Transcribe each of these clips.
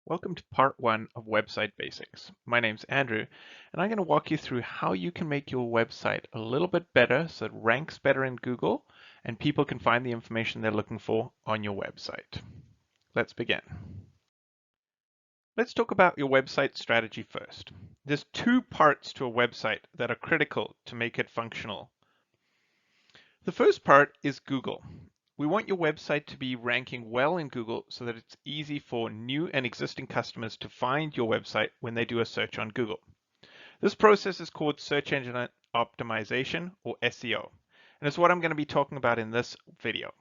Welcome to part one of Website Basics. My name's Andrew, and I'm going to walk you through how you can make your website a little bit better so it ranks better in Google and people can find the information they're looking for on your website. Let's begin. Let's talk about your website strategy first. There's two parts to a website that are critical to make it functional. The first part is Google. We want your website to be ranking well in Google so that it's easy for new and existing customers to find your website when they do a search on Google. This process is called search engine optimization, or SEO, and it's what I'm going to be talking about in this video.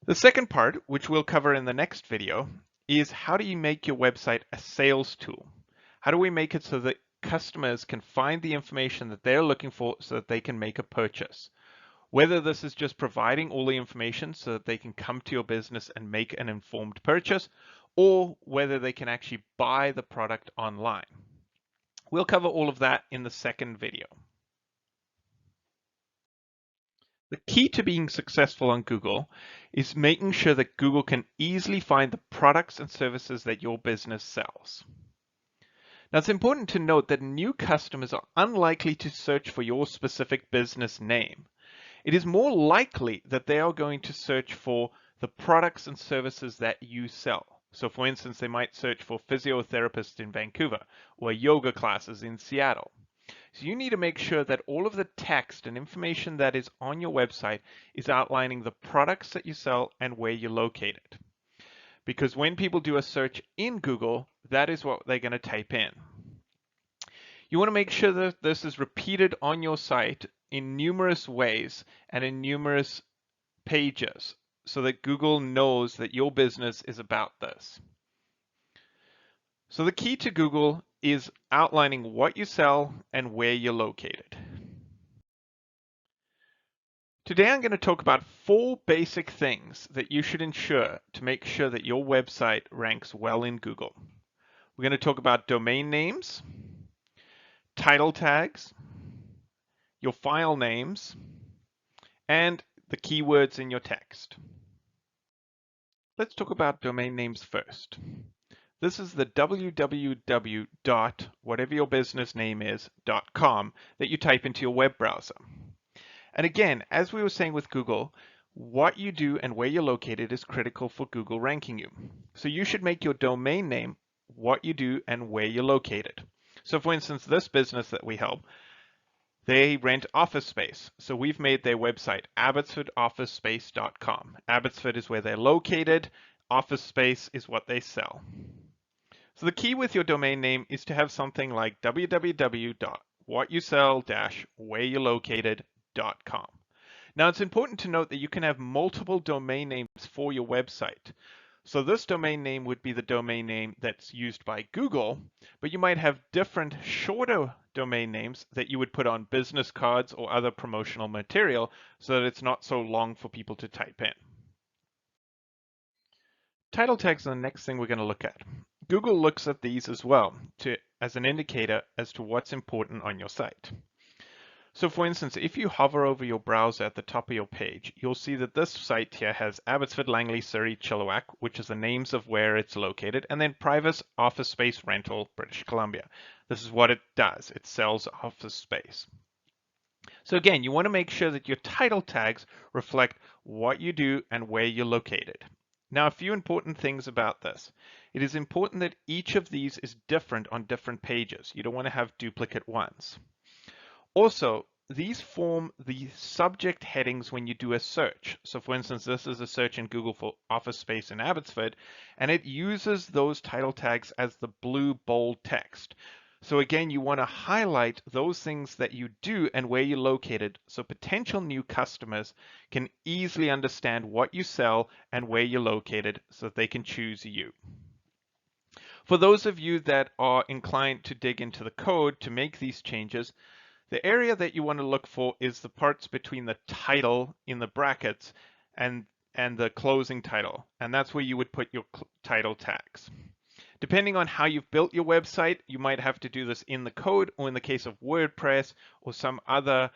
The second part, which we'll cover in the next video, is how do you make your website a sales tool? How do we make it so that customers can find the information that they're looking for so that they can make a purchase? Whether this is just providing all the information so that they can come to your business and make an informed purchase, or whether they can actually buy the product online. We'll cover all of that in the second video. The key to being successful on Google is making sure that Google can easily find the products and services that your business sells. Now, it's important to note that new customers are unlikely to search for your specific business name. It is more likely that they are going to search for the products and services that you sell. So for instance, they might search for physiotherapists in Vancouver or yoga classes in Seattle. So you need to make sure that all of the text and information that is on your website is outlining the products that you sell and where you're located. Because when people do a search in Google, that is what they're going to type in. You want to make sure that this is repeated on your site in numerous ways and in numerous pages so that Google knows that your business is about this. So the key to Google is outlining what you sell and where you're located. Today I'm going to talk about 4 basic things that you should ensure to make sure that your website ranks well in Google. We're going to talk about domain names, title tags, your file names, and the keywords in your text. Let's talk about domain names first. This is the www. Whatever your business name is, .com that you type into your web browser. And again, as we were saying with Google, what you do and where you're located is critical for Google ranking you. So you should make your domain name what you do and where you're located. So for instance, this business that we help, they rent office space. So we've made their website abbotsfordofficespace.com. Abbotsford is where they're located. Office space is what they sell. So the key with your domain name is to have something like www.whatyousell-whereyoulocated.com. Now it's important to note that you can have multiple domain names for your website. So this domain name would be the domain name that's used by Google, but you might have different shorter domain names that you would put on business cards or other promotional material so that it's not so long for people to type in. Title tags are the next thing we're going to look at. Google looks at these as well as an indicator as to what's important on your site. So for instance, if you hover over your browser at the top of your page, you'll see that this site here has Abbotsford, Langley, Surrey, Chilliwack, which is the names of where it's located, and then private office space rental, British Columbia. This is what it does. It sells office space. So again, you want to make sure that your title tags reflect what you do and where you're located. Now, a few important things about this. It is important that each of these is different on different pages. You don't want to have duplicate ones. Also, these form the subject headings when you do a search. So for instance, this is a search in Google for office space in Abbotsford, and it uses those title tags as the blue bold text. So again, you want to highlight those things that you do and where you're located so potential new customers can easily understand what you sell and where you're located so that they can choose you. For those of you that are inclined to dig into the code to make these changes, the area that you want to look for is the parts between the title in the brackets and the closing title. And that's where you would put your title tags. Depending on how you've built your website, you might have to do this in the code, or in the case of WordPress or some other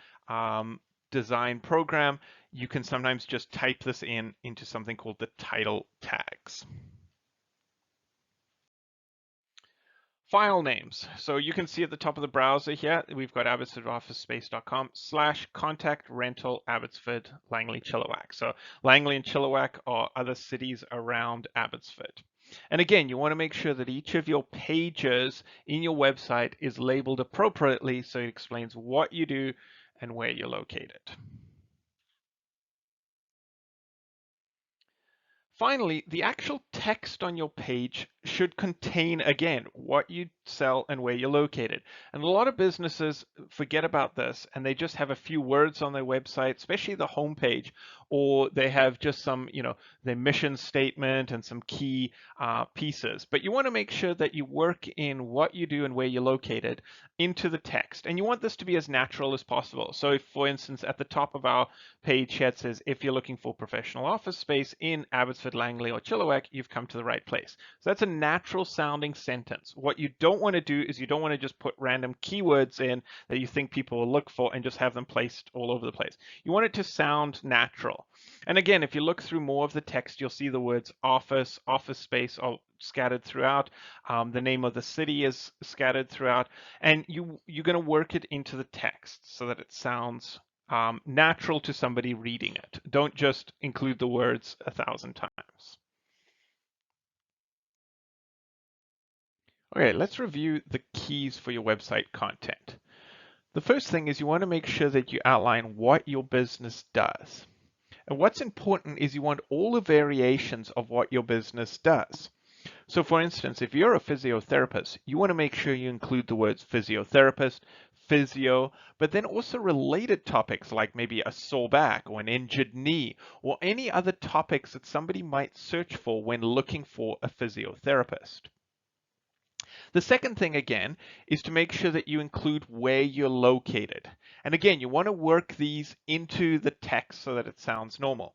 design program, you can sometimes just type this into something called the title tags. File names. So you can see at the top of the browser here, we've got abbotsfordofficespace.com/contact rental Abbotsford Langley Chilliwack. So Langley and Chilliwack are other cities around Abbotsford. And again, you want to make sure that each of your pages in your website is labeled appropriately so it explains what you do and where you're located. Finally, the actual text on your page should contain, again, what you sell and where you're located. And a lot of businesses forget about this and they just have a few words on their website, especially the homepage, or they have just some, their mission statement and some key pieces. But you want to make sure that you work in what you do and where you're located into the text. And you want this to be as natural as possible. So if, for instance, at the top of our page here it says, if you're looking for professional office space in Abbotsford, Langley, or Chilliwack, you've come to the right place. So that's a natural sounding sentence. What you don't want to do is you don't want to just put random keywords in that you think people will look for and just have them placed all over the place. You want it to sound natural. And again, if you look through more of the text, you'll see the words office, office space are scattered throughout. The name of the city is scattered throughout. And you're going to work it into the text so that it sounds natural to somebody reading it. Don't just include the words 1,000 times. Okay, let's review the keys for your website content. The first thing is you want to make sure that you outline what your business does. And what's important is you want all the variations of what your business does. So for instance, if you're a physiotherapist, you want to make sure you include the words physiotherapist, physio, but then also related topics like maybe a sore back or an injured knee or any other topics that somebody might search for when looking for a physiotherapist. The second thing again is to make sure that you include where you're located. And again, you want to work these into the text so that it sounds normal.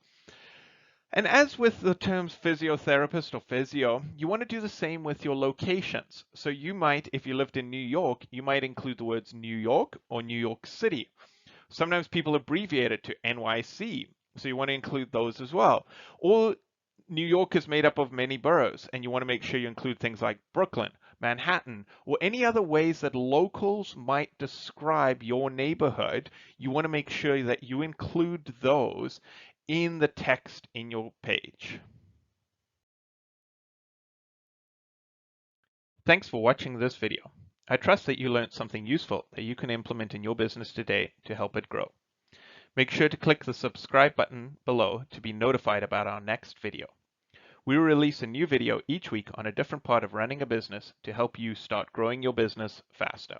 And as with the terms physiotherapist or physio, you want to do the same with your locations. So you might, if you lived in New York, you might include the words New York or New York City. Sometimes people abbreviate it to NYC, so you want to include those as well. Or New York is made up of many boroughs, and you want to make sure you include things like Brooklyn, Manhattan, or any other ways that locals might describe your neighborhood. You want to make sure that you include those in the text in your page. Thanks for watching this video. I trust that you learned something useful that you can implement in your business today to help it grow. Make sure to click the subscribe button below to be notified about our next video. We will release a new video each week on a different part of running a business to help you start growing your business faster.